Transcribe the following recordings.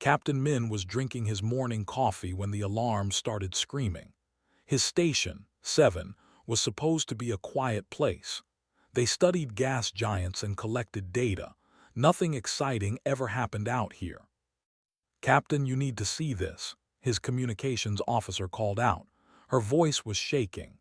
Captain Min was drinking his morning coffee when the alarm started screaming. His station, 7, was supposed to be a quiet place. They studied gas giants and collected data. Nothing exciting ever happened out here. "Captain, you need to see this," his communications officer called out. Her voice was shaking.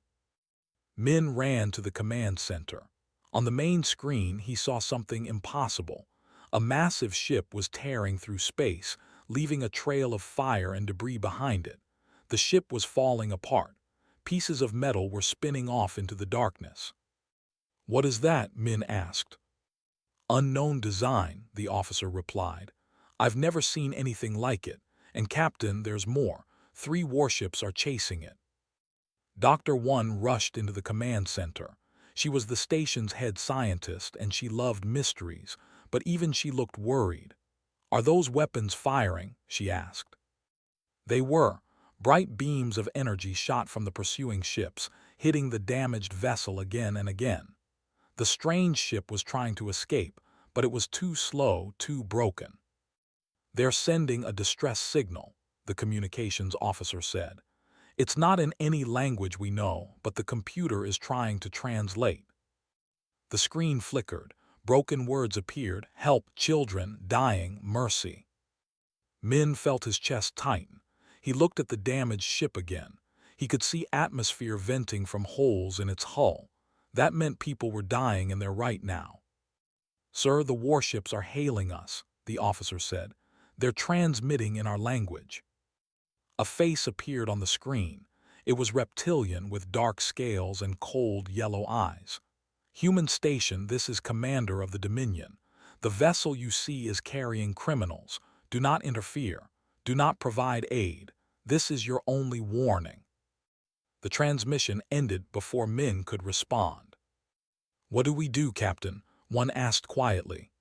Min ran to the command center. On the main screen, he saw something impossible. A massive ship was tearing through space, leaving a trail of fire and debris behind it. The ship was falling apart. Pieces of metal were spinning off into the darkness. "What is that?" Min asked. "Unknown design," the officer replied. "I've never seen anything like it. And Captain, there's more. 3 warships are chasing it." Dr. One rushed into the command center. She was the station's head scientist, and she loved mysteries, but even she looked worried. "Are those weapons firing?" she asked. They were. Bright beams of energy shot from the pursuing ships, hitting the damaged vessel again and again. The strange ship was trying to escape, but it was too slow, too broken. "They're sending a distress signal," the communications officer said. "It's not in any language we know, but the computer is trying to translate." The screen flickered. Broken words appeared: help, children, dying, mercy. Min felt his chest tighten. He looked at the damaged ship again. He could see atmosphere venting from holes in its hull. That meant people were dying in there right now. "Sir, the warships are hailing us," the officer said. "They're transmitting in our language." A face appeared on the screen. It was reptilian with dark scales and cold yellow eyes. "Human station, this is commander of the Dominion. The vessel you see is carrying criminals. Do not interfere. Do not provide aid. This is your only warning." The transmission ended before Min could respond. "What do we do, Captain?" one asked quietly.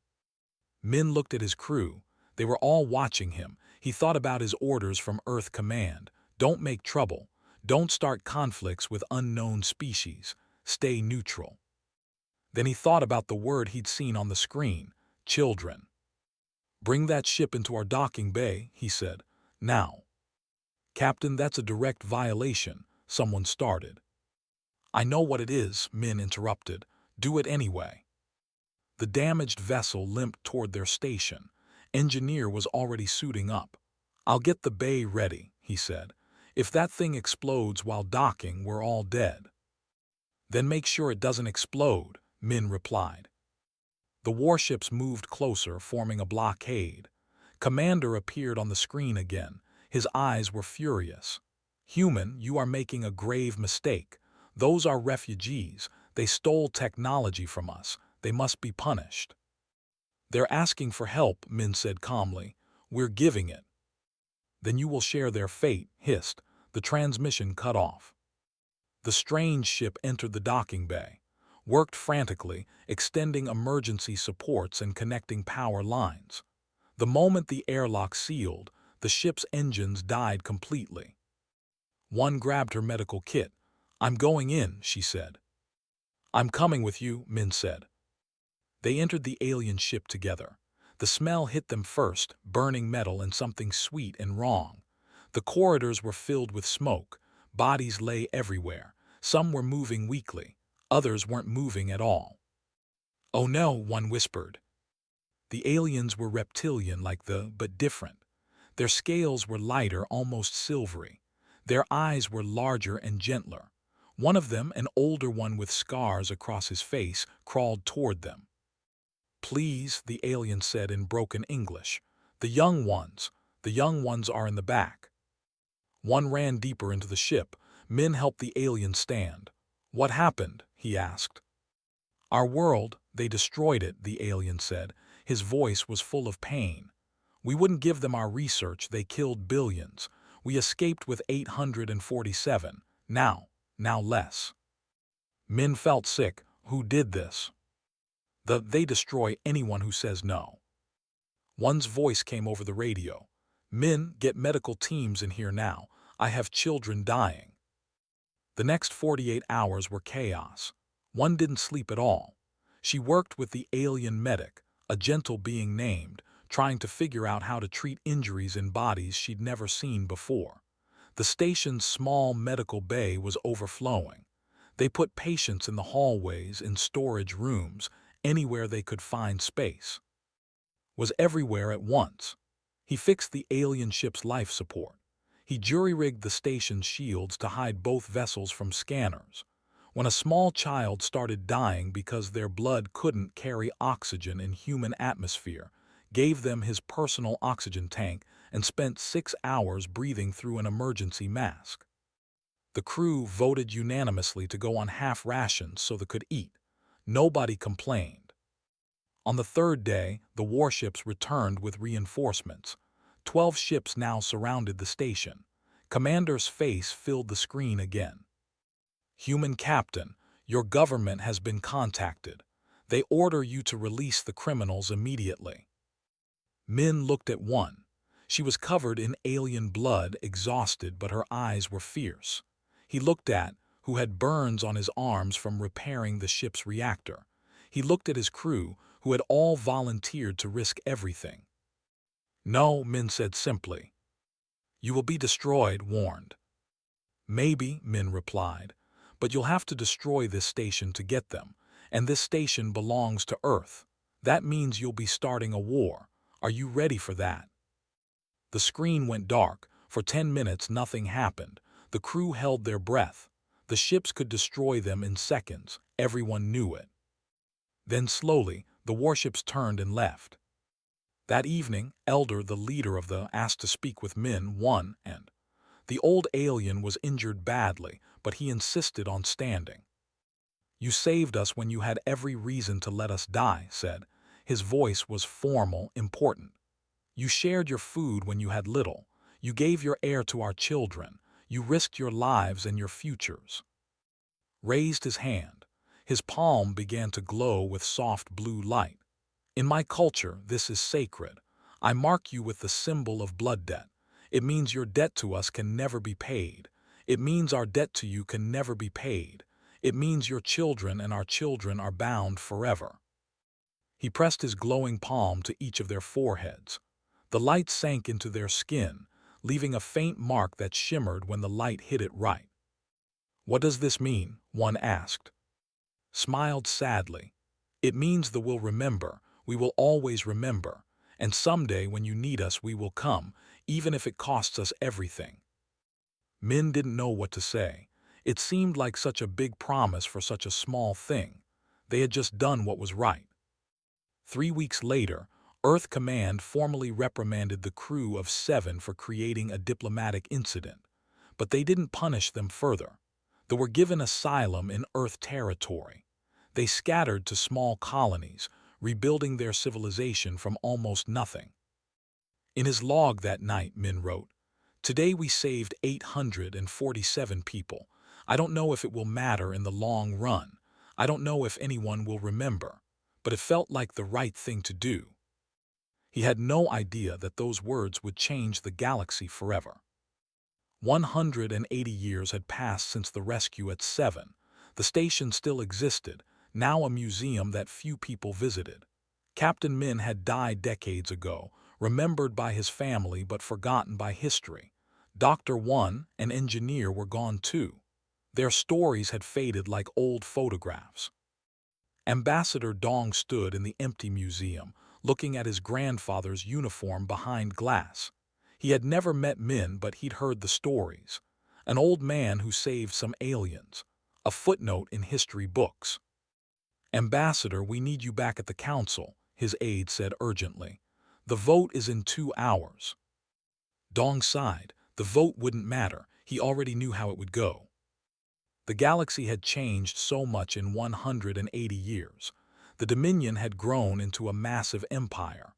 Min looked at his crew. They were all watching him. He thought about his orders from Earth Command. Don't make trouble. Don't start conflicts with unknown species. Stay neutral. Then he thought about the word he'd seen on the screen: children. "Bring that ship into our docking bay," he said. "Now." "Captain, that's a direct violation," someone started. "I know what it is," Min interrupted. "Do it anyway." The damaged vessel limped toward their station. Engineer was already suiting up. "I'll get the bay ready," he said. "If that thing explodes while docking, we're all dead." "Then make sure it doesn't explode," Min replied. The warships moved closer, forming a blockade. Commander appeared on the screen again. His eyes were furious. "Human, you are making a grave mistake. Those are refugees. They stole technology from us. They must be punished." "They're asking for help," Min said calmly. "We're giving it." "Then you will share their fate," hissed. The transmission cut off. The strange ship entered the docking bay, worked frantically, extending emergency supports and connecting power lines. The moment the airlock sealed, the ship's engines died completely. One grabbed her medical kit. "I'm going in," she said. "I'm coming with you," Min said. They entered the alien ship together. The smell hit them first, burning metal and something sweet and wrong. The corridors were filled with smoke. Bodies lay everywhere. Some were moving weakly. Others weren't moving at all. "Oh no," one whispered. The aliens were reptilian but different. Their scales were lighter, almost silvery. Their eyes were larger and gentler. One of them, an older one with scars across his face, crawled toward them. "Please," the alien said in broken English. The young ones are in the back." One ran deeper into the ship. Min helped the alien stand. "What happened?" he asked. "Our world, they destroyed it," the alien said. His voice was full of pain. "We wouldn't give them our research. They killed billions. We escaped with 847. Now less." Min felt sick. "Who did this?" They destroy anyone who says no." One's voice came over the radio. "Min, get medical teams in here now. I have children dying." The next 48 hours were chaos. One didn't sleep at all. She worked with the alien medic, a gentle being named, trying to figure out how to treat injuries in bodies she'd never seen before. The station's small medical bay was overflowing. They put patients in the hallways, in storage rooms, anywhere they could find space. Was everywhere at once. He fixed the alien ship's life support. He jury-rigged the station's shields to hide both vessels from scanners. When a small child started dying because their blood couldn't carry oxygen in human atmosphere, gave them his personal oxygen tank, and spent 6 hours breathing through an emergency mask. The crew voted unanimously to go on half rations so they could eat. Nobody complained. On the third day, the warships returned with reinforcements. 12 ships now surrounded the station. Commander's face filled the screen again. "Human Captain, your government has been contacted. They order you to release the criminals immediately." Min looked at one. She was covered in alien blood, exhausted, but her eyes were fierce. He looked at, who had burns on his arms from repairing the ship's reactor. He looked at his crew, who had all volunteered to risk everything. "No," Min said simply. "You will be destroyed," warned. "Maybe," Min replied, "but you'll have to destroy this station to get them, and this station belongs to Earth. That means you'll be starting a war. Are you ready for that?" The screen went dark. For 10 minutes nothing happened. The crew held their breath. The ships could destroy them in seconds. Everyone knew it. Then slowly, the warships turned and left. That evening, Elder, the leader of the, asked to speak with Min 1, and the old alien was injured badly, but he insisted on standing. "You saved us when you had every reason to let us die," said. His voice was formal, important. "You shared your food when you had little. You gave your air to our children. You risked your lives and your futures." Raised his hand. His palm began to glow with soft blue light. "In my culture, this is sacred. I mark you with the symbol of blood debt. It means your debt to us can never be paid. It means our debt to you can never be paid. It means your children and our children are bound forever." He pressed his glowing palm to each of their foreheads. The light sank into their skin, leaving a faint mark that shimmered when the light hit it right. "What does this mean?" one asked. Smiled sadly. "It means that we'll remember. We will always remember. And someday when you need us we will come, even if it costs us everything." Min didn't know what to say. It seemed like such a big promise for such a small thing. They had just done what was right. 3 weeks later, Earth Command formally reprimanded the crew of 7 for creating a diplomatic incident. But they didn't punish them further. They were given asylum in Earth territory. They scattered to small colonies, rebuilding their civilization from almost nothing. In his log that night, Min wrote, "Today we saved 847 people. I don't know if it will matter in the long run. I don't know if anyone will remember. But it felt like the right thing to do." He had no idea that those words would change the galaxy forever. 180 years had passed since the rescue at 7. The station still existed, now a museum that few people visited. Captain Min had died decades ago, remembered by his family but forgotten by history. Dr. One, an engineer, were gone too. Their stories had faded like old photographs. Ambassador Dong stood in the empty museum, looking at his grandfather's uniform behind glass. He had never met Min, but he'd heard the stories. An old man who saved some aliens. A footnote in history books. "Ambassador, we need you back at the council," his aide said urgently. "The vote is in 2 hours." Dong sighed. The vote wouldn't matter. He already knew how it would go. The galaxy had changed so much in 180 years. The Dominion had grown into a massive empire.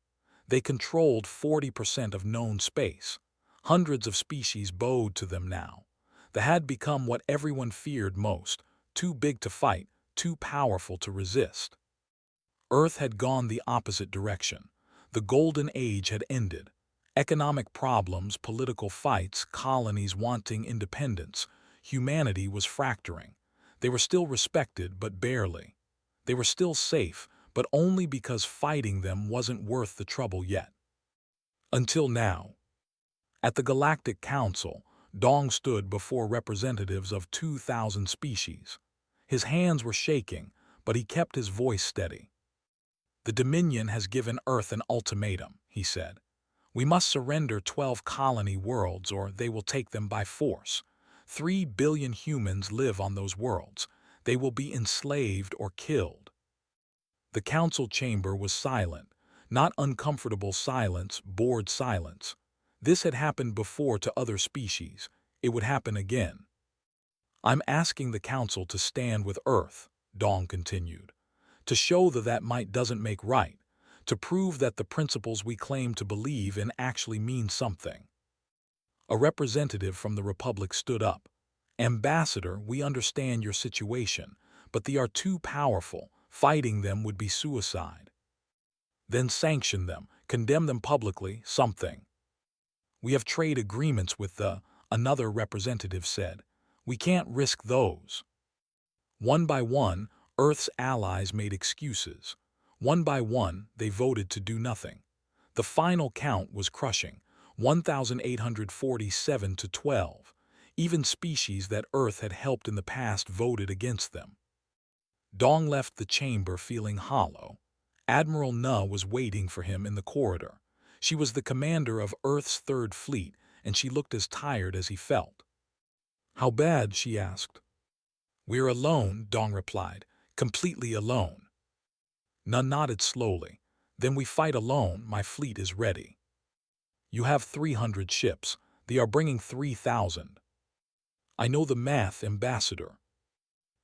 They controlled 40% of known space. Hundreds of species bowed to them now. They had become what everyone feared most, too big to fight, too powerful to resist. Earth had gone the opposite direction. The Golden Age had ended. Economic problems, political fights, colonies wanting independence. Humanity was fracturing. They were still respected, but barely. They were still safe, but only because fighting them wasn't worth the trouble yet. Until now. At the Galactic Council, Dong stood before representatives of 2,000 species. His hands were shaking, but he kept his voice steady. "The Dominion has given Earth an ultimatum," he said. "We must surrender 12 colony worlds or they will take them by force. 3 billion humans live on those worlds. They will be enslaved or killed." The council chamber was silent, not uncomfortable silence, bored silence. This had happened before to other species. It would happen again. "I'm asking the council to stand with Earth," Dong continued, "to show that might doesn't make right, to prove that the principles we claim to believe in actually mean something." A representative from the Republic stood up. "Ambassador, we understand your situation, but they are too powerful. Fighting them would be suicide." "Then sanction them, condemn them publicly, something." "We have trade agreements with another representative said. "We can't risk those." One by one, Earth's allies made excuses. One by one, they voted to do nothing. The final count was crushing, 1,847 to 12. Even species that Earth had helped in the past voted against them. Dong left the chamber feeling hollow. Admiral Na was waiting for him in the corridor. She was the commander of Earth's Third Fleet, and she looked as tired as he felt. "How bad?" she asked. "We're alone," Dong replied, "completely alone." Na nodded slowly. "Then we fight alone. My fleet is ready." "You have 300 ships. They are bringing 3,000. "I know the math, Ambassador."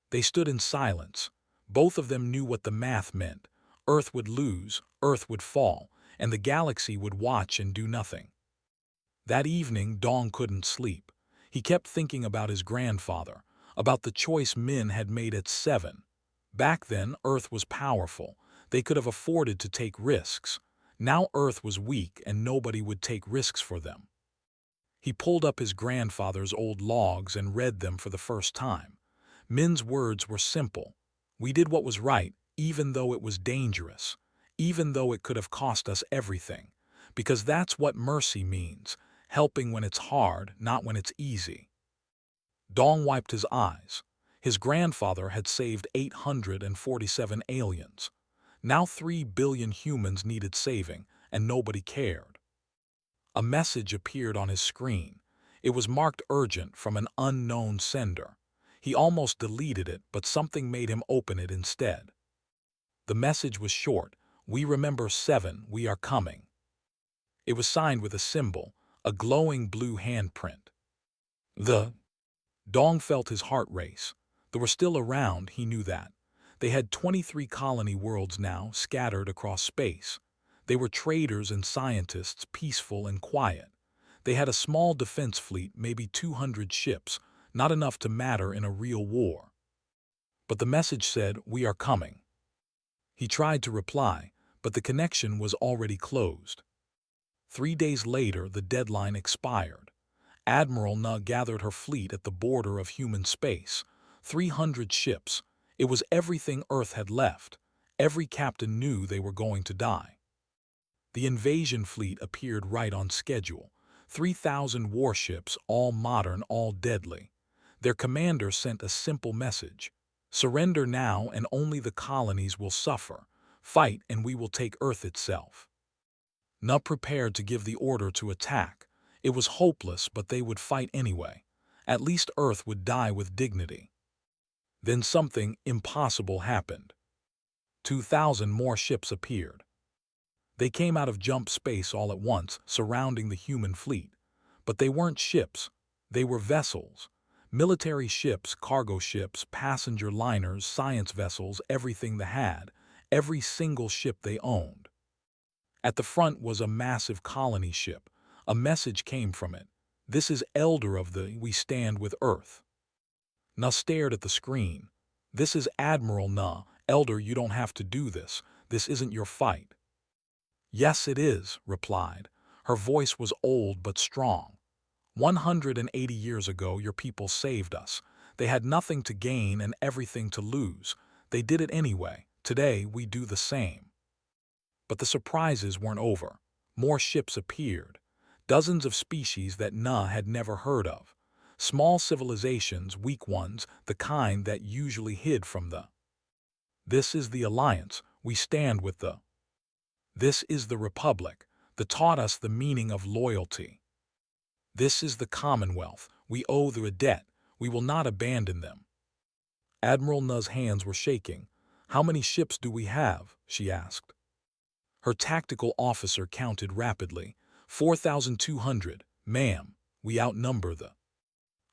They stood in silence. Both of them knew what the math meant. Earth would lose, Earth would fall, and the galaxy would watch and do nothing. That evening, Dong couldn't sleep. He kept thinking about his grandfather, about the choice men had made at 7. Back then, Earth was powerful. They could have afforded to take risks. Now Earth was weak and nobody would take risks for them. He pulled up his grandfather's old logs and read them for the first time. Men's words were simple. "We did what was right, even though it was dangerous, even though it could have cost us everything, because that's what mercy means, helping when it's hard, not when it's easy." Dong wiped his eyes. His grandfather had saved 847 aliens. Now 3 billion humans needed saving, and nobody cared. A message appeared on his screen. It was marked urgent from an unknown sender. He almost deleted it, but something made him open it instead. The message was short. "We remember 7, we are coming." It was signed with a symbol, a glowing blue handprint. Dong felt his heart race. They were still around, he knew that. They had 23 colony worlds now, scattered across space. They were traders and scientists, peaceful and quiet. They had a small defense fleet, maybe 200 ships, not enough to matter in a real war. But the message said, "We are coming." He tried to reply, but the connection was already closed. 3 days later, the deadline expired. Admiral Na gathered her fleet at the border of human space. 300 ships. It was everything Earth had left. Every captain knew they were going to die. The invasion fleet appeared right on schedule. 3,000 warships, all modern, all deadly. Their commander sent a simple message: "Surrender now and only the colonies will suffer. Fight and we will take Earth itself." Na prepared to give the order to attack. It was hopeless, but they would fight anyway. At least Earth would die with dignity. Then something impossible happened. 2,000 more ships appeared. They came out of jump space all at once, surrounding the human fleet. But they weren't ships. They were vessels. Military ships, cargo ships, passenger liners, science vessels, everything they had. Every single ship they owned. At the front was a massive colony ship. A message came from it. "This is Elder of the We Stand with Earth." Na stared at the screen. "This is Admiral Na. Elder, you don't have to do this. This isn't your fight." "Yes, it is," replied. Her voice was old but strong. 180 years ago, your people saved us. They had nothing to gain and everything to lose. They did it anyway. Today, we do the same. But the surprises weren't over. More ships appeared. Dozens of species that Na had never heard of. Small civilizations, weak ones, the kind that usually hid from the. This is the alliance, we stand with the. This is the Republic, that taught us the meaning of loyalty. This is the Commonwealth, we owe them a debt, we will not abandon them. Admiral Na's hands were shaking. How many ships do we have? She asked. Her tactical officer counted rapidly. 4,200, ma'am, we outnumber the.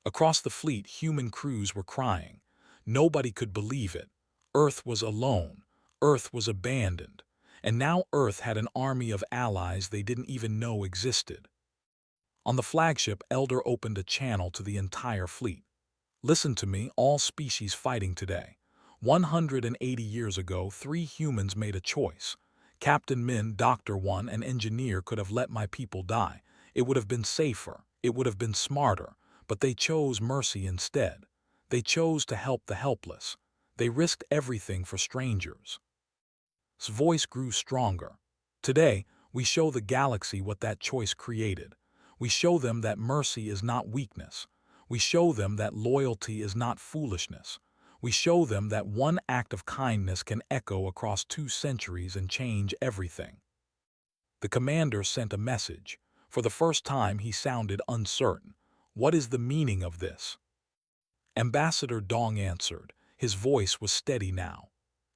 Across the fleet, human crews were crying. Nobody could believe it. Earth was alone. Earth was abandoned. And now Earth had an army of allies they didn't even know existed. On the flagship, Elder opened a channel to the entire fleet. Listen to me, all species fighting today. 180 years ago, 3 humans made a choice. Captain Min, Dr. One, and Engineer could have let my people die. It would have been safer. It would have been smarter. But they chose mercy instead. They chose to help the helpless. They risked everything for strangers. His voice grew stronger. Today, we show the galaxy what that choice created. We show them that mercy is not weakness. We show them that loyalty is not foolishness. We show them that one act of kindness can echo across 2 centuries and change everything. The commander sent a message. For the first time, he sounded uncertain. What is the meaning of this? Ambassador Dong answered. His voice was steady now.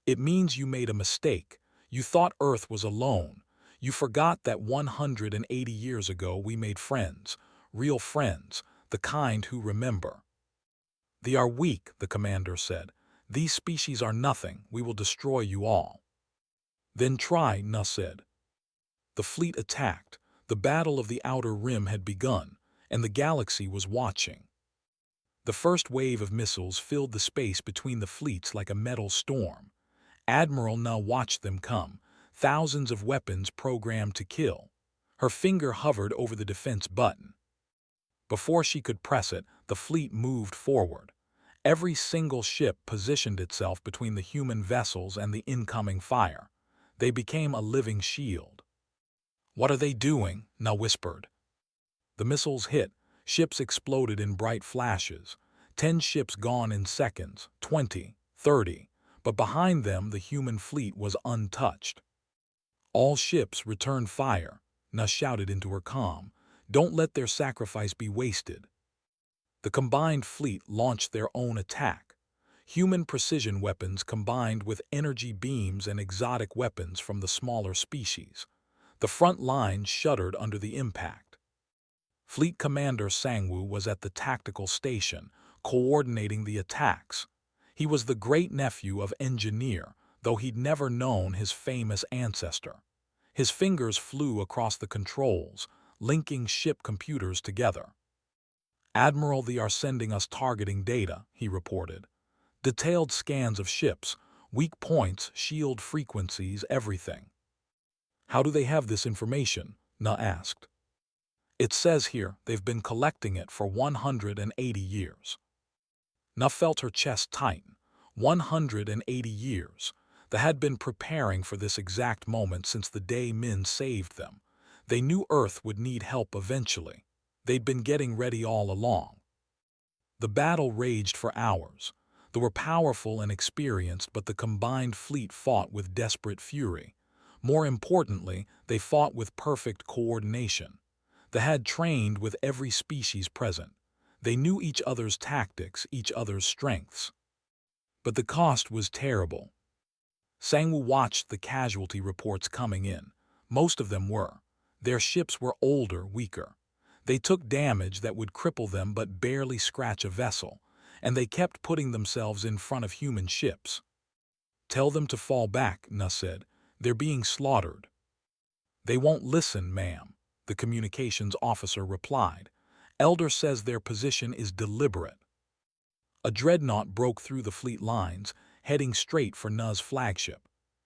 It means you made a mistake. You thought Earth was alone. You forgot that 180 years ago we made friends, real friends, the kind who remember. They are weak, the commander said. These species are nothing. We will destroy you all. Then try, Na said. The fleet attacked. The battle of the Outer Rim had begun, and the galaxy was watching. The first wave of missiles filled the space between the fleets like a metal storm. Admiral Na watched them come, thousands of weapons programmed to kill. Her finger hovered over the defense button. Before she could press it, the fleet moved forward. Every single ship positioned itself between the human vessels and the incoming fire. They became a living shield. What are they doing? Na whispered. The missiles hit. Ships exploded in bright flashes. 10 ships gone in seconds, 20, 30. But behind them the human fleet was untouched. All ships returned fire, Na shouted into her comm. Don't let their sacrifice be wasted. The combined fleet launched their own attack. Human precision weapons combined with energy beams and exotic weapons from the smaller species. The front line shuddered under the impact. Fleet Commander Sangwoo was at the tactical station, coordinating the attacks. He was the great-nephew of Engineer, though he'd never known his famous ancestor. His fingers flew across the controls, linking ship computers together. Admiral, they are sending us targeting data, he reported. Detailed scans of ships, weak points, shield frequencies, everything. How do they have this information? Na asked. It says here they've been collecting it for 180 years. Na felt her chest tighten. 180 years. They had been preparing for this exact moment since the day Min saved them. They knew Earth would need help eventually. They'd been getting ready all along. The battle raged for hours. They were powerful and experienced, but the combined fleet fought with desperate fury. More importantly, they fought with perfect coordination. They had trained with every species present. They knew each other's tactics, each other's strengths. But the cost was terrible. Sangwoo watched the casualty reports coming in. Most of them were. Their ships were older, weaker. They took damage that would cripple them but barely scratch a vessel, and they kept putting themselves in front of human ships. Tell them to fall back, Na said. They're being slaughtered. They won't listen, ma'am, the communications officer replied. Elder says their position is deliberate. A dreadnought broke through the fleet lines, heading straight for Na's flagship.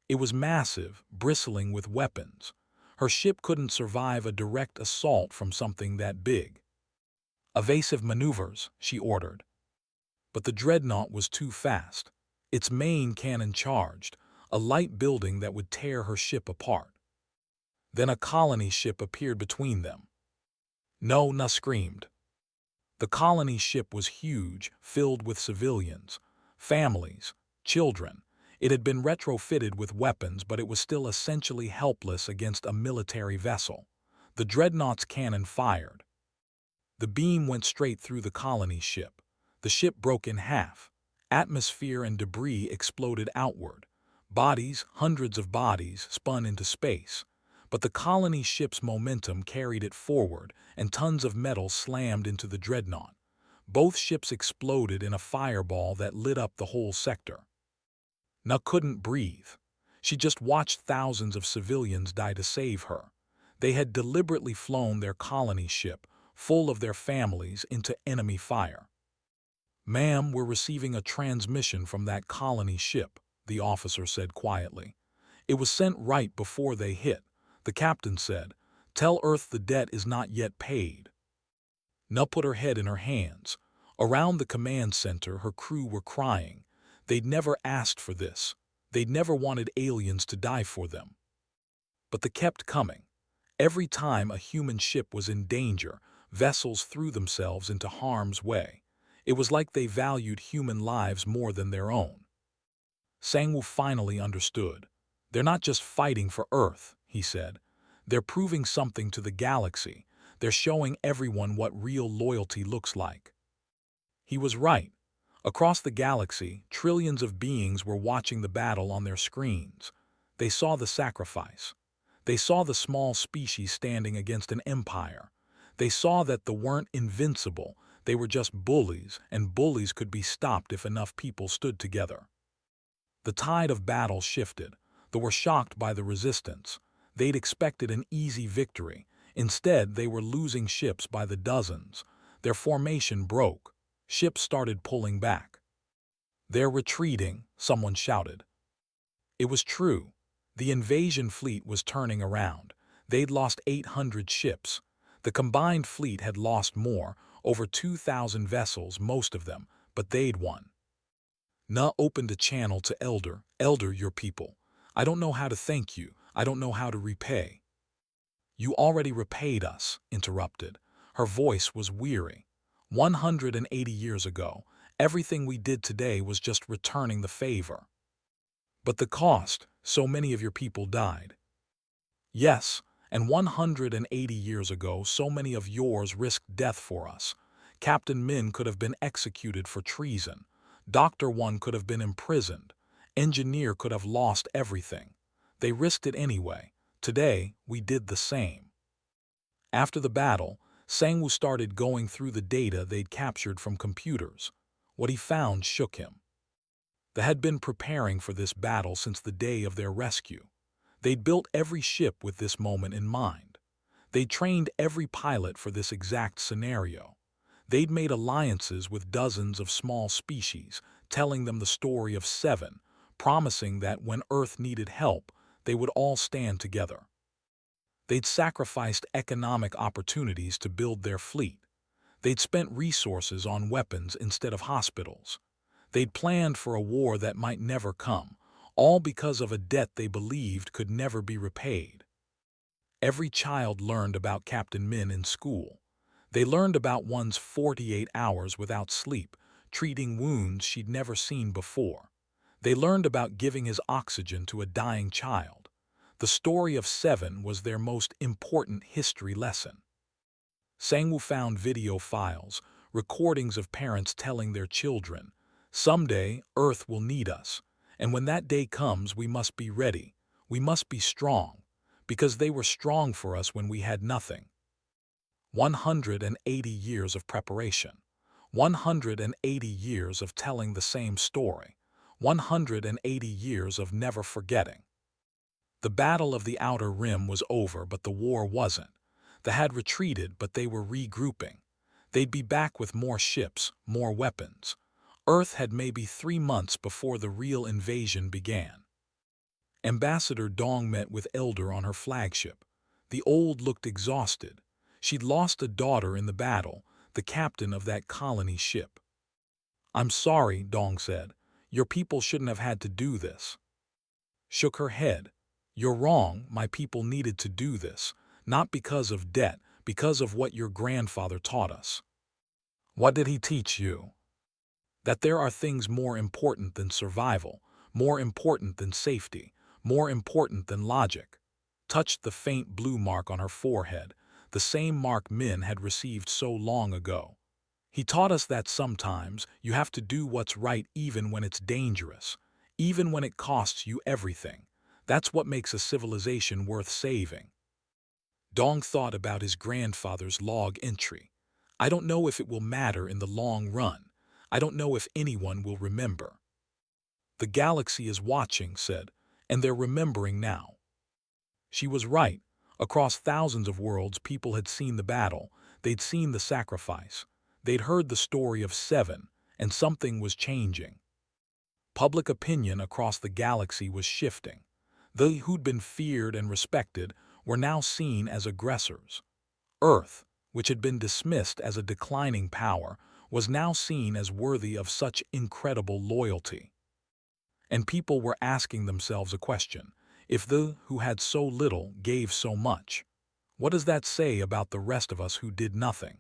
It was massive, bristling with weapons. Her ship couldn't survive a direct assault from something that big. Evasive maneuvers, she ordered. But the dreadnought was too fast. Its main cannon charged, a light building that would tear her ship apart. Then a colony ship appeared between them. No, Na screamed. The colony ship was huge, filled with civilians, families, children. It had been retrofitted with weapons, but it was still essentially helpless against a military vessel. The dreadnought's cannon fired. The beam went straight through the colony ship. The ship broke in half. Atmosphere and debris exploded outward. Bodies, hundreds of bodies, spun into space. But the colony ship's momentum carried it forward, and tons of metal slammed into the dreadnought. Both ships exploded in a fireball that lit up the whole sector. Na couldn't breathe. She just watched thousands of civilians die to save her. They had deliberately flown their colony ship, full of their families, into enemy fire. "Ma'am, we're receiving a transmission from that colony ship," the officer said quietly. "It was sent right before they hit." The captain said, "Tell Earth the debt is not yet paid." Na put her head in her hands. Around the command center, her crew were crying. They'd never asked for this. They'd never wanted aliens to die for them. But they kept coming. Every time a human ship was in danger, vessels threw themselves into harm's way. It was like they valued human lives more than their own. Sangwoo finally understood. "They're not just fighting for Earth," he said. "They're proving something to the galaxy. They're showing everyone what real loyalty looks like." He was right. Across the galaxy, trillions of beings were watching the battle on their screens. They saw the sacrifice. They saw the small species standing against an empire. They saw that they weren't invincible. They were just bullies, and bullies could be stopped if enough people stood together. The tide of battle shifted. They were shocked by the resistance. They'd expected an easy victory. Instead, they were losing ships by the dozens. Their formation broke. Ships started pulling back. "They're retreating," someone shouted. It was true. The invasion fleet was turning around. They'd lost 800 ships. The combined fleet had lost more, over 2,000 vessels, most of them, but they'd won. Na opened a channel to Elder. "Elder, your people. I don't know how to thank you. I don't know how to repay." "You already repaid us," interrupted. Her voice was weary. 180 years ago, everything we did today was just returning the favor. "But the cost, so many of your people died." "Yes, and 180 years ago, so many of yours risked death for us. Captain Min could have been executed for treason. Dr. One could have been imprisoned. Engineer could have lost everything. They risked it anyway. Today, we did the same." After the battle, Sangwoo started going through the data they'd captured from computers. What he found shook him. They had been preparing for this battle since the day of their rescue. They'd built every ship with this moment in mind. They'd trained every pilot for this exact scenario. They'd made alliances with dozens of small species, telling them the story of 7, promising that when Earth needed help, they would all stand together. They'd sacrificed economic opportunities to build their fleet. They'd spent resources on weapons instead of hospitals. They'd planned for a war that might never come, all because of a debt they believed could never be repaid. Every child learned about Captain Min in school. They learned about one's 48 hours without sleep, treating wounds she'd never seen before. They learned about giving his oxygen to a dying child. The story of 7 was their most important history lesson. Sangwoo found video files, recordings of parents telling their children, "Someday, Earth will need us, and when that day comes, we must be ready. We must be strong, because they were strong for us when we had nothing." 180 years of preparation. 180 years of telling the same story. 180 years of never forgetting. The Battle of the Outer Rim was over, but the war wasn't. They had retreated, but they were regrouping. They'd be back with more ships, more weapons. Earth had maybe 3 months before the real invasion began. Ambassador Dong met with Elder on her flagship. The old looked exhausted. She'd lost a daughter in the battle, the captain of that colony ship. "I'm sorry," Dong said. "Your people shouldn't have had to do this." Shook her head. You're wrong, my people needed to do this, not because of debt, because of what your grandfather taught us. What did he teach you? That there are things more important than survival, more important than safety, more important than logic. Touched the faint blue mark on her forehead, the same mark Min had received so long ago. He taught us that sometimes you have to do what's right even when it's dangerous, even when it costs you everything. That's what makes a civilization worth saving. Dong thought about his grandfather's log entry. I don't know if it will matter in the long run. I don't know if anyone will remember. The galaxy is watching, said, and they're remembering now. She was right. Across thousands of worlds, people had seen the battle. They'd seen the sacrifice. They'd heard the story of seven, and something was changing. Public opinion across the galaxy was shifting. They who'd been feared and respected were now seen as aggressors. Earth, which had been dismissed as a declining power, was now seen as worthy of such incredible loyalty. And people were asking themselves a question: if the who had so little gave so much, what does that say about the rest of us who did nothing?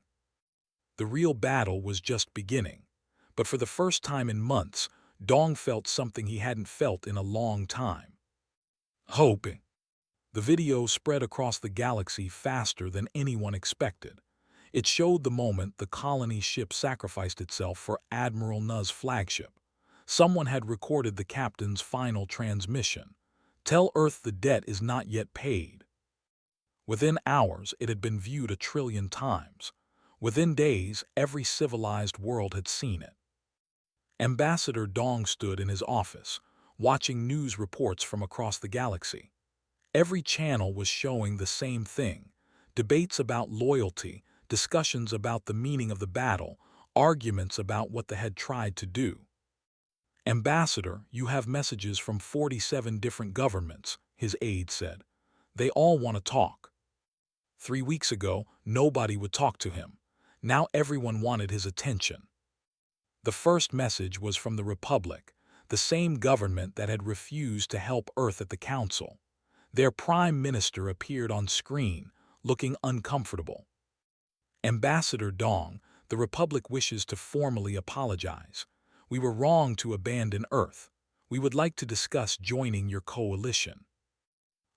The real battle was just beginning, but for the first time in months, Dong felt something he hadn't felt in a long time. Hope. The video spread across the galaxy faster than anyone expected. It showed the moment the colony ship sacrificed itself for Admiral Nu's flagship. Someone had recorded the captain's final transmission. Tell Earth the debt is not yet paid. Within hours, it had been viewed 1,000,000,000 times. Within days, every civilized world had seen it. Ambassador Dong stood in his office, watching news reports from across the galaxy. Every channel was showing the same thing: debates about loyalty, discussions about the meaning of the battle, arguments about what they had tried to do. Ambassador, you have messages from 47 different governments, his aide said. They all want to talk. 3 weeks ago, nobody would talk to him. Now everyone wanted his attention. The first message was from the Republic, the same government that had refused to help Earth at the Council. Their Prime Minister appeared on screen, looking uncomfortable. Ambassador Dong, the Republic wishes to formally apologize. We were wrong to abandon Earth. We would like to discuss joining your coalition.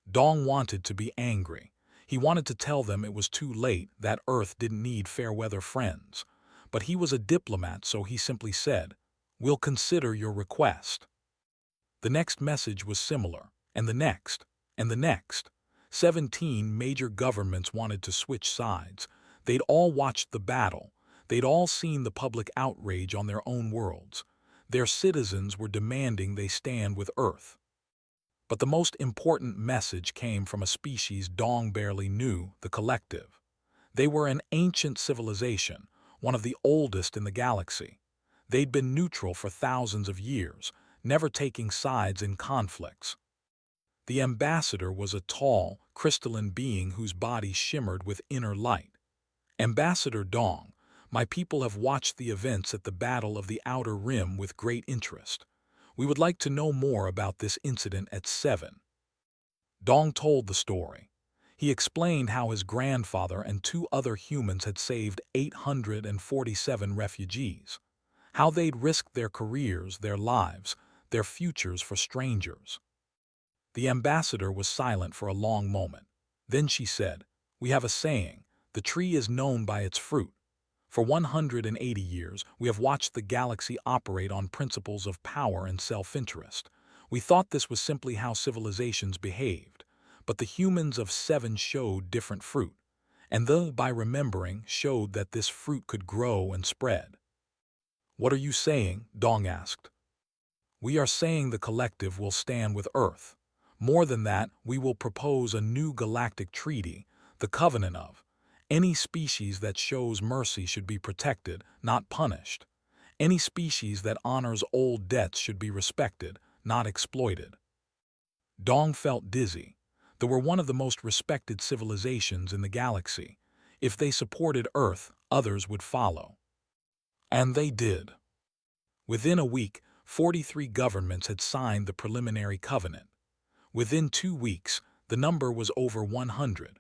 Dong wanted to be angry. He wanted to tell them it was too late, that Earth didn't need fair-weather friends. But he was a diplomat, so he simply said, "We'll consider your request." The next message was similar, and the next, and the next. 17 major governments wanted to switch sides. They'd all watched the battle. They'd all seen the public outrage on their own worlds. Their citizens were demanding they stand with Earth. But the most important message came from a species Dong barely knew, the Collective. They were an ancient civilization, one of the oldest in the galaxy. They'd been neutral for thousands of years, never taking sides in conflicts. The ambassador was a tall, crystalline being whose body shimmered with inner light. Ambassador Dong, my people have watched the events at the Battle of the Outer Rim with great interest. We would like to know more about this incident at 7. Dong told the story. He explained how his grandfather and 2 other humans had saved 847 refugees, how they'd risked their careers, their lives, their futures for strangers. The ambassador was silent for a long moment. Then she said, "We have a saying, the tree is known by its fruit. For 180 years, we have watched the galaxy operate on principles of power and self-interest. We thought this was simply how civilizations behaved. But the humans of 7 showed different fruit, and by remembering, showed that this fruit could grow and spread." "What are you saying?" Dong asked. "We are saying the Collective will stand with Earth. More than that, we will propose a new galactic treaty, the Covenant of. Any species that shows mercy should be protected, not punished. Any species that honors old debts should be respected, not exploited." Dong felt dizzy. They were one of the most respected civilizations in the galaxy. If they supported Earth, others would follow. And they did. Within a week, 43 governments had signed the preliminary covenant. Within 2 weeks, the number was over 100.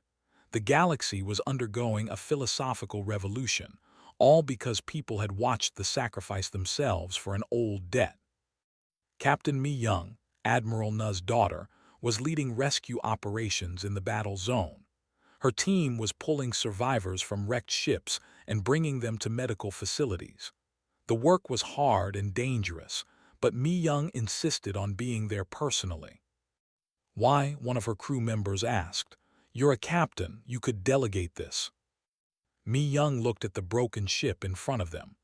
The galaxy was undergoing a philosophical revolution, all because people had watched the sacrifice themselves for an old debt. Captain Mi Young, Admiral Nu's daughter, was leading rescue operations in the battle zone. Her team was pulling survivors from wrecked ships and bringing them to medical facilities. The work was hard and dangerous, but Mi Young insisted on being there personally. Why? One of her crew members asked. You're a captain, you could delegate this. Mi Young looked at the broken ship in front of them.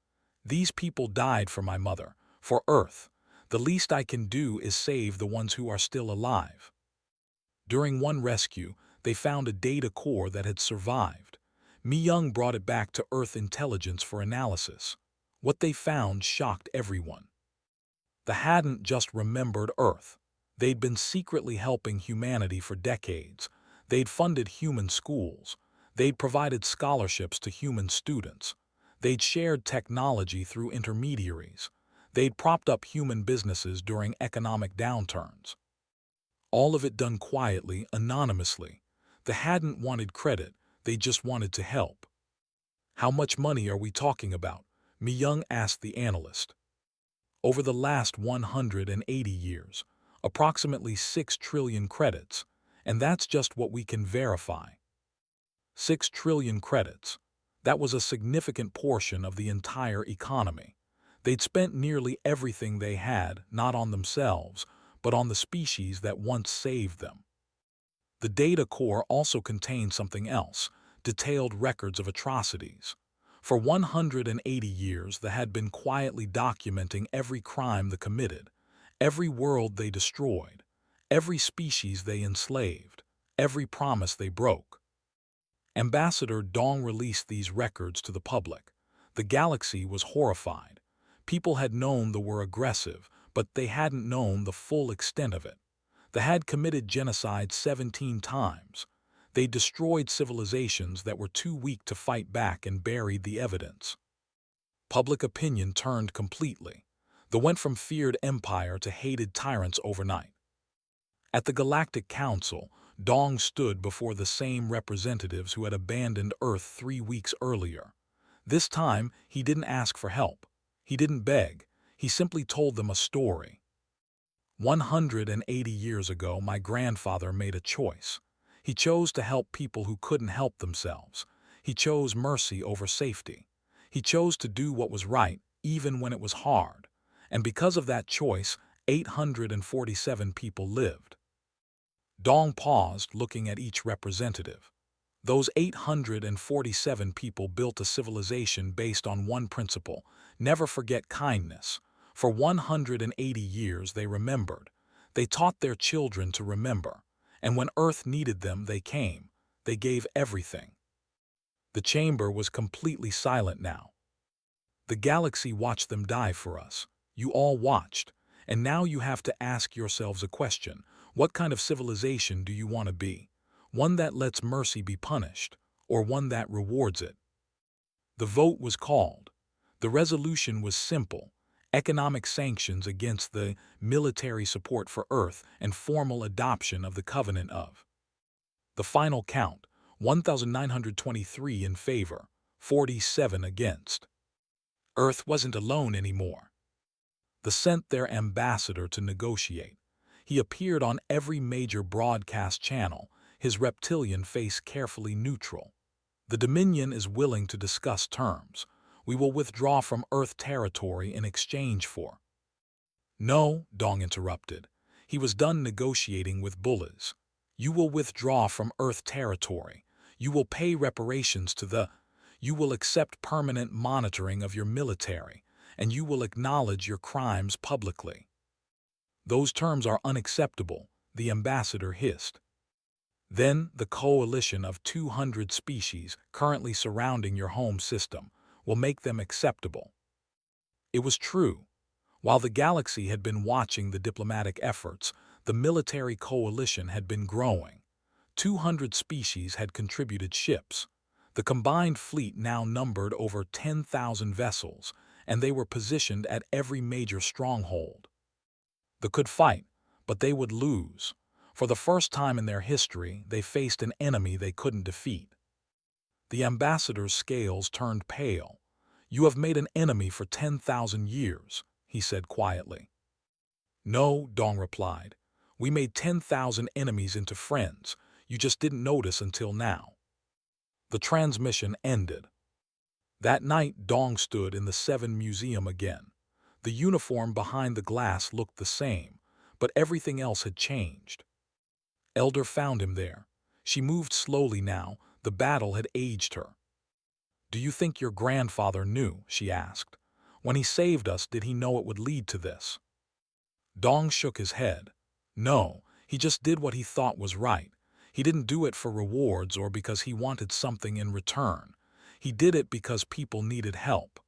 These people died for my mother, for Earth. The least I can do is save the ones who are still alive. During one rescue, they found a data core that had survived. Mi Young brought it back to Earth Intelligence for analysis. What they found shocked everyone. They hadn't just remembered Earth. They'd been secretly helping humanity for decades. They'd funded human schools. They'd provided scholarships to human students. They'd shared technology through intermediaries. They'd propped up human businesses during economic downturns. All of it done quietly, anonymously. They hadn't wanted credit, they just wanted to help. How much money are we talking about? Mi Young asked the analyst. Over the last 180 years, approximately 6 trillion credits, and that's just what we can verify. 6 trillion credits. That was a significant portion of the entire economy. They'd spent nearly everything they had, not on themselves, but on the species that once saved them. The data core also contained something else, detailed records of atrocities. For 180 years, they had been quietly documenting every crime they committed, every world they destroyed, every species they enslaved, every promise they broke. Ambassador Dong released these records to the public. The galaxy was horrified. People had known they were aggressive, but they hadn't known the full extent of it. They had committed genocide 17 times. They destroyed civilizations that were too weak to fight back and buried the evidence. Public opinion turned completely. They went from feared empire to hated tyrants overnight. At the Galactic Council, Dong stood before the same representatives who had abandoned Earth 3 weeks earlier. This time, he didn't ask for help. He didn't beg. He simply told them a story. 180 years ago, my grandfather made a choice. He chose to help people who couldn't help themselves. He chose mercy over safety. He chose to do what was right, even when it was hard. And because of that choice, 847 people lived. Dong paused, looking at each representative. Those 847 people built a civilization based on one principle: never forget kindness. For 180 years they remembered. They taught their children to remember. And when Earth needed them, they came. They gave everything. The chamber was completely silent now. The galaxy watched them die for us. You all watched. And now you have to ask yourselves a question. What kind of civilization do you want to be? One that lets mercy be punished, or one that rewards it? The vote was called. The resolution was simple: economic sanctions against the military support for Earth and formal adoption of the Covenant of. The final count: 1,923 in favor, 47 against. Earth wasn't alone anymore. They sent their ambassador to negotiate. He appeared on every major broadcast channel, his reptilian face carefully neutral. The Dominion is willing to discuss terms. We will withdraw from Earth territory in exchange for. No, Dong interrupted. He was done negotiating with bullies. You will withdraw from Earth territory. You will pay reparations to the. You will accept permanent monitoring of your military, and you will acknowledge your crimes publicly. Those terms are unacceptable, the ambassador hissed. Then the coalition of 200 species currently surrounding your home system will make them acceptable. It was true. While the galaxy had been watching the diplomatic efforts, the military coalition had been growing. 200 species had contributed ships. The combined fleet now numbered over 10,000 vessels, and they were positioned at every major stronghold. They could fight, but they would lose. For the first time in their history, they faced an enemy they couldn't defeat. The ambassador's scales turned pale. "You have made an enemy for 10,000 years, he said quietly. "No," Dong replied. "We made 10,000 enemies into friends. You just didn't notice until now." The transmission ended. That night, Dong stood in the Seven Museum again. The uniform behind the glass looked the same, but everything else had changed. Elder found him there. She moved slowly now. The battle had aged her. "Do you think your grandfather knew?" she asked. "When he saved us, did he know it would lead to this?" Dong shook his head. "No, he just did what he thought was right. He didn't do it for rewards or because he wanted something in return. He did it because people needed help."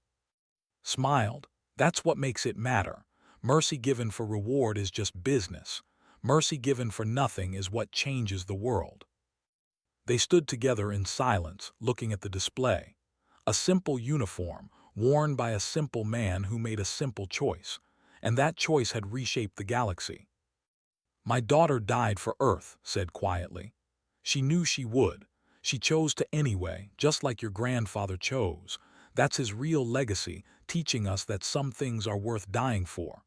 Smiled. "That's what makes it matter. Mercy given for reward is just business. Mercy given for nothing is what changes the world." They stood together in silence, looking at the display. A simple uniform, worn by a simple man who made a simple choice, and that choice had reshaped the galaxy. "My daughter died for Earth," said quietly. "She knew she would. She chose to anyway, just like your grandfather chose. That's his real legacy, teaching us that some things are worth dying for."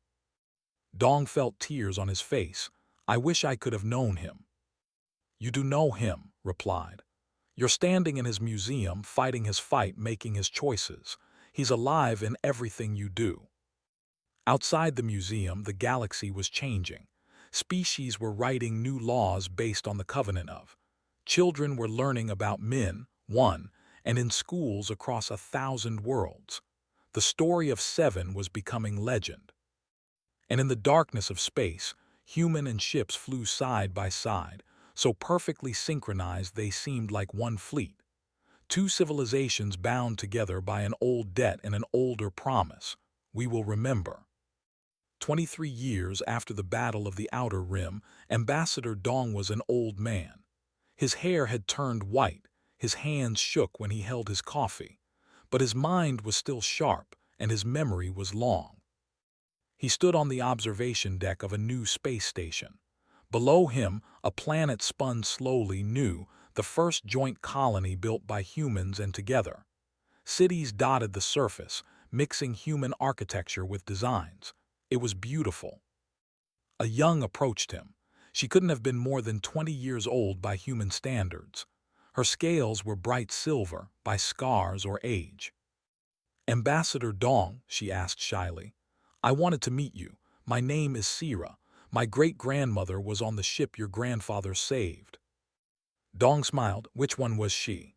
Dong felt tears on his face. "I wish I could have known him." "You do know him," replied. "You're standing in his museum, fighting his fight, making his choices. He's alive in everything you do." Outside the museum, the galaxy was changing. Species were writing new laws based on the covenant of. Children were learning about Min, one, and in schools across 1,000 worlds. The story of seven was becoming legend. And in the darkness of space, human and ships flew side by side, so perfectly synchronized they seemed like one fleet. Two civilizations bound together by an old debt and an older promise. We will remember. 23 years after the Battle of the Outer Rim, Ambassador Dong was an old man. His hair had turned white, his hands shook when he held his coffee, but his mind was still sharp and his memory was long. He stood on the observation deck of a new space station. Below him, a planet spun slowly new, the first joint colony built by humans and together. Cities dotted the surface, mixing human architecture with designs. It was beautiful. A young approached him. She couldn't have been more than 20 years old by human standards. Her scales were bright silver by scars or age. "Ambassador Dong," she asked shyly, "I wanted to meet you. My name is Sira. My great-grandmother was on the ship your grandfather saved." Dong smiled. "Which one was she?"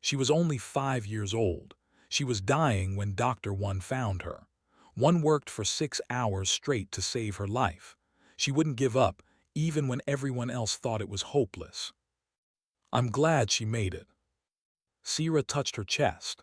"She was only 5 years old. She was dying when Dr. One found her. One worked for 6 hours straight to save her life. She wouldn't give up, even when everyone else thought it was hopeless. I'm glad she made it." Sira touched her chest.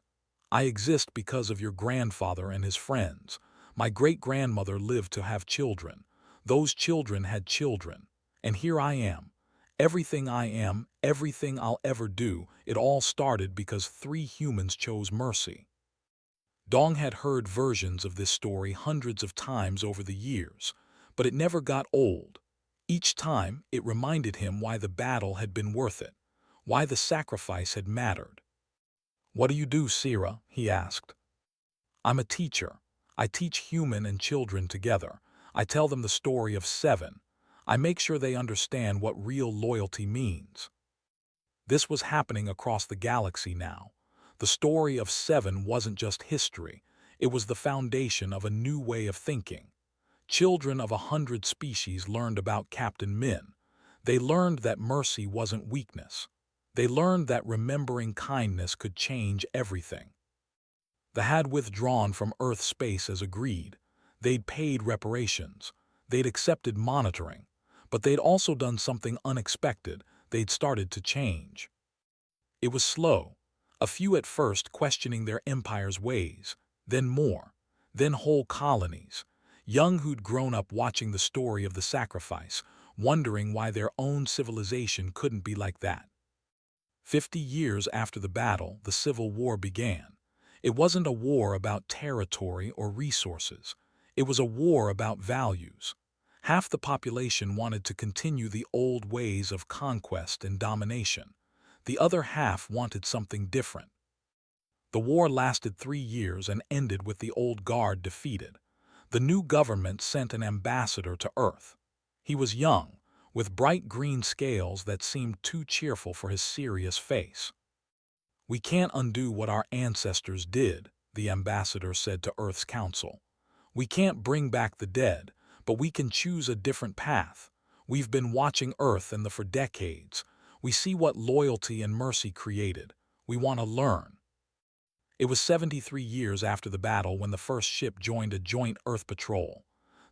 "I exist because of your grandfather and his friends. My great-grandmother lived to have children. Those children had children. And here I am. Everything I am, everything I'll ever do, it all started because 3 humans chose mercy." Dong had heard versions of this story hundreds of times over the years, but it never got old. Each time, it reminded him why the battle had been worth it, why the sacrifice had mattered. "What do you do, Sira?" he asked. "I'm a teacher. I teach human and children together. I tell them the story of seven. I make sure they understand what real loyalty means." This was happening across the galaxy now. The story of seven wasn't just history. It was the foundation of a new way of thinking. Children of 100 species learned about Captain Min. They learned that mercy wasn't weakness. They learned that remembering kindness could change everything. They had withdrawn from Earth space as agreed. They'd paid reparations. They'd accepted monitoring. But they'd also done something unexpected. They'd started to change. It was slow. A few at first questioning their empire's ways, then more, then whole colonies. Young who'd grown up watching the story of the sacrifice, wondering why their own civilization couldn't be like that. 50 years after the battle, the Civil War began. It wasn't a war about territory or resources. It was a war about values. Half the population wanted to continue the old ways of conquest and domination. The other half wanted something different. The war lasted 3 years and ended with the old guard defeated. The new government sent an ambassador to Earth. He was young, with bright green scales that seemed too cheerful for his serious face. "We can't undo what our ancestors did," the ambassador said to Earth's council. "We can't bring back the dead, but we can choose a different path. We've been watching Earth for decades. We see what loyalty and mercy created. We want to learn." It was 73 years after the battle when the first ship joined a joint Earth patrol.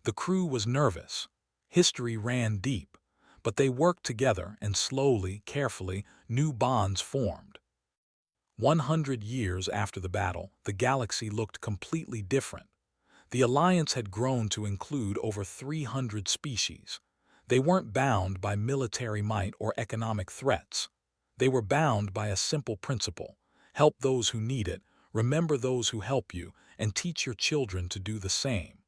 The crew was nervous. History ran deep. But they worked together and slowly, carefully, new bonds formed. 100 years after the battle, the galaxy looked completely different. The Alliance had grown to include over 300 species. They weren't bound by military might or economic threats. They were bound by a simple principle: help those who need it, remember those who help you, and teach your children to do the same.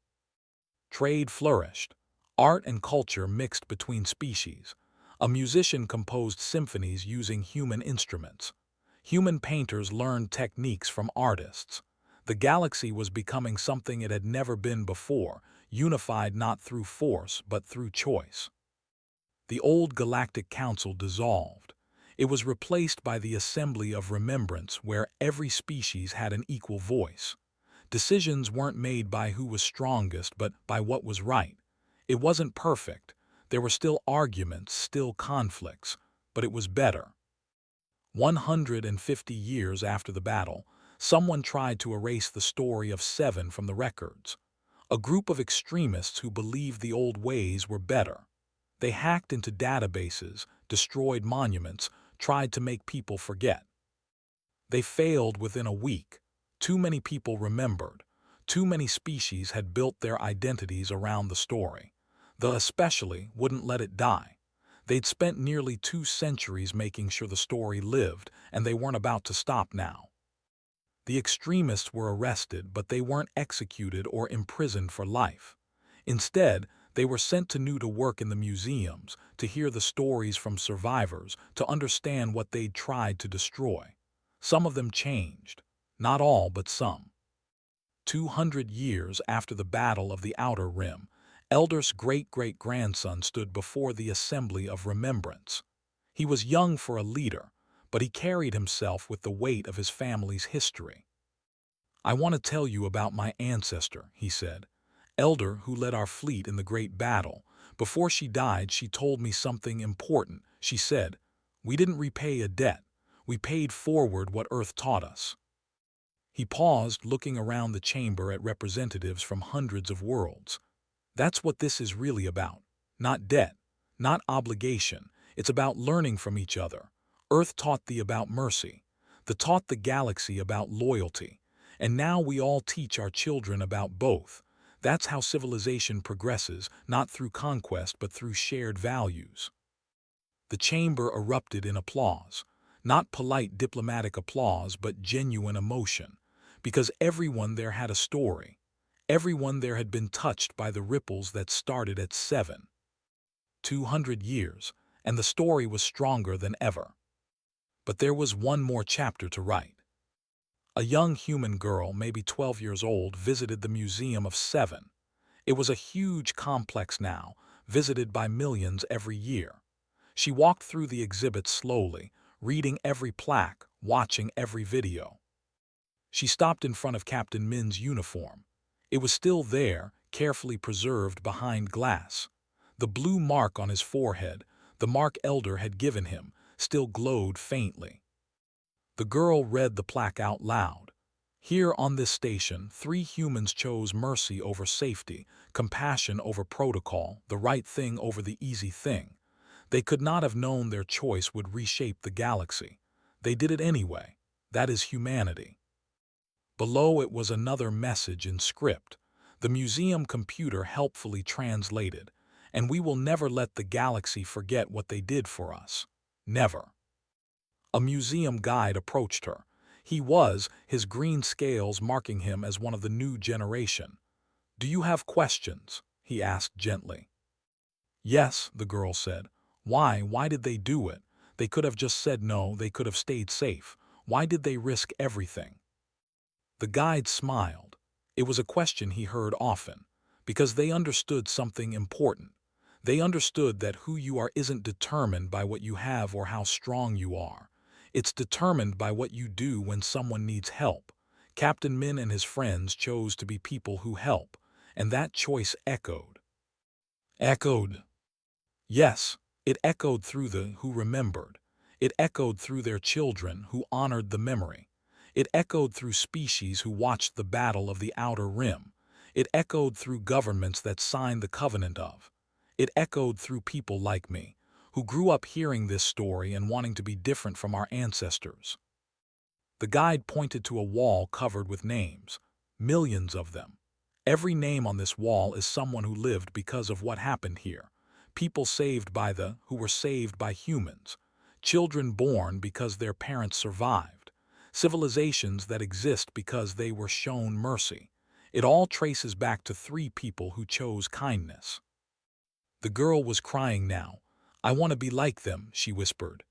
Trade flourished. Art and culture mixed between species. A musician composed symphonies using human instruments. Human painters learned techniques from artists. The galaxy was becoming something it had never been before, unified not through force but through choice. The old Galactic Council dissolved. It was replaced by the Assembly of Remembrance, where every species had an equal voice. Decisions weren't made by who was strongest but by what was right. It wasn't perfect. There were still arguments, still conflicts, but it was better. 150 years after the battle, someone tried to erase the story of Seven from the records. A group of extremists who believed the old ways were better. They hacked into databases, destroyed monuments, tried to make people forget. They failed within a week. Too many people remembered. Too many species had built their identities around the story. The especially wouldn't let it die. They'd spent nearly 2 centuries making sure the story lived, and they weren't about to stop now. The extremists were arrested, but they weren't executed or imprisoned for life. Instead, they were sent to New to work in the museums, to hear the stories from survivors, to understand what they'd tried to destroy. Some of them changed. Not all, but some. 200 years after the Battle of the Outer Rim, Elder's great-great-grandson stood before the Assembly of Remembrance. He was young for a leader, but he carried himself with the weight of his family's history. "I want to tell you about my ancestor," he said. "Elder, who led our fleet in the Great Battle. Before she died, she told me something important. She said, 'We didn't repay a debt. We paid forward what Earth taught us.'" He paused, looking around the chamber at representatives from hundreds of worlds. "That's what this is really about. Not debt, not obligation. It's about learning from each other. Earth taught thee about mercy. The taught the galaxy about loyalty. And now we all teach our children about both. That's how civilization progresses, not through conquest but through shared values." The chamber erupted in applause. Not polite diplomatic applause, but genuine emotion. Because everyone there had a story. Everyone there had been touched by the ripples that started at 7. 200 years, and the story was stronger than ever. But there was one more chapter to write. A young human girl, maybe 12 years old, visited the Museum of 7. It was a huge complex now, visited by millions every year. She walked through the exhibit slowly, reading every plaque, watching every video. She stopped in front of Captain Min's uniform. It was still there, carefully preserved behind glass. The blue mark on his forehead, the mark Elder had given him, still glowed faintly. The girl read the plaque out loud. "Here on this station, 3 humans chose mercy over safety, compassion over protocol, the right thing over the easy thing. They could not have known their choice would reshape the galaxy. They did it anyway. That is humanity." Below it was another message in script. The museum computer helpfully translated, "And we will never let the galaxy forget what they did for us. Never." A museum guide approached her. He was, his green scales marking him as one of the new generation. "Do you have questions?" he asked gently. Yes, the girl said. Why? Why did they do it? They could have just said no, they could have stayed safe. Why did they risk everything? The guide smiled. It was a question he heard often, because they understood something important. They understood that who you are isn't determined by what you have or how strong you are. It's determined by what you do when someone needs help. Captain Min and his friends chose to be people who help, and that choice echoed. Echoed. Yes, it echoed through the who remembered. It echoed through their children who honored the memory. It echoed through species who watched the battle of the Outer Rim. It echoed through governments that signed the Covenant of. It echoed through people like me, who grew up hearing this story and wanting to be different from our ancestors. The guide pointed to a wall covered with names, millions of them. Every name on this wall is someone who lived because of what happened here. People saved by the who were saved by humans. Children born because their parents survived. Civilizations that exist because they were shown mercy. It all traces back to 3 people who chose kindness. The girl was crying now. I want to be like them, she whispered.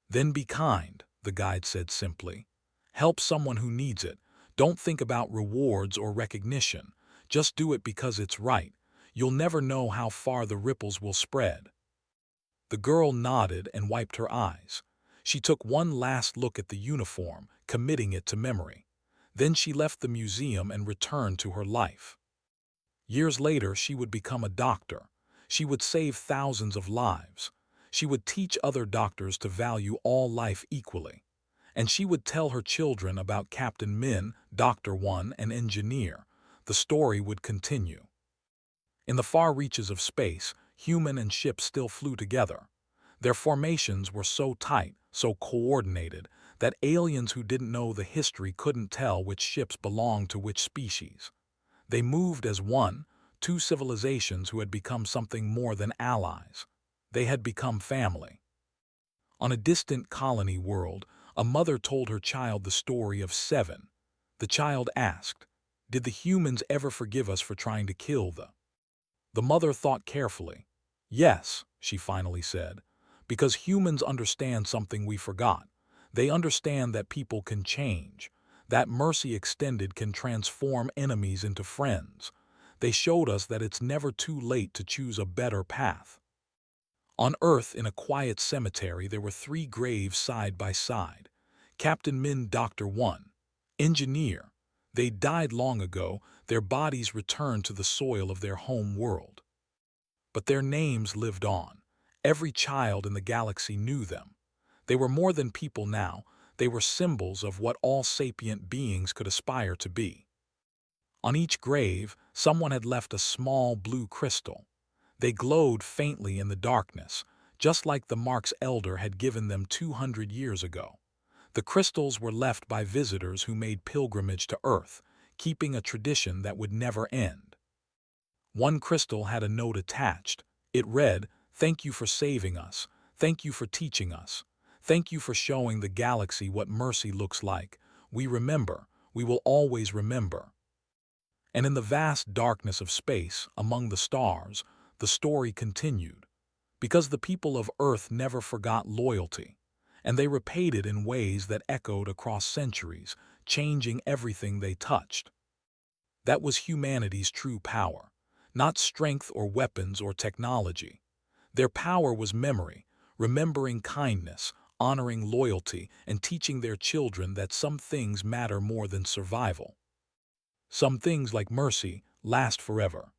Then be kind, the guide said simply. Help someone who needs it. Don't think about rewards or recognition. Just do it because it's right. You'll never know how far the ripples will spread. The girl nodded and wiped her eyes. She took one last look at the uniform, committing it to memory. Then she left the museum and returned to her life. Years later, she would become a doctor. She would save thousands of lives. She would teach other doctors to value all life equally. And she would tell her children about Captain Min, Dr. One, and Engineer. The story would continue. In the far reaches of space, human and ship still flew together. Their formations were so tight, so coordinated, that aliens who didn't know the history couldn't tell which ships belonged to which species. They moved as one, 2 civilizations who had become something more than allies. They had become family. On a distant colony world, a mother told her child the story of 7. The child asked, "Did the humans ever forgive us for trying to kill the?" The mother thought carefully. "Yes," she finally said, "because humans understand something we forgot. They understand that people can change, that mercy extended can transform enemies into friends. They showed us that it's never too late to choose a better path." On Earth, in a quiet cemetery, there were 3 graves side by side. Captain Min, Dr. One, Engineer. They died long ago, their bodies returned to the soil of their home world. But their names lived on. Every child in the galaxy knew them. They were more than people now, they were symbols of what all sapient beings could aspire to be. On each grave, someone had left a small blue crystal. They glowed faintly in the darkness, just like the marks Elder had given them 200 years ago. The crystals were left by visitors who made pilgrimage to Earth, keeping a tradition that would never end. One crystal had a note attached. It read, "Thank you for saving us. Thank you for teaching us. Thank you for showing the galaxy what mercy looks like. We remember. We will always remember." And in the vast darkness of space, among the stars, the story continued. Because the people of Earth never forgot loyalty, and they repaid it in ways that echoed across centuries, changing everything they touched. That was humanity's true power, not strength or weapons or technology. Their power was memory, remembering kindness, honoring loyalty, and teaching their children that some things matter more than survival. Some things, like mercy, last forever.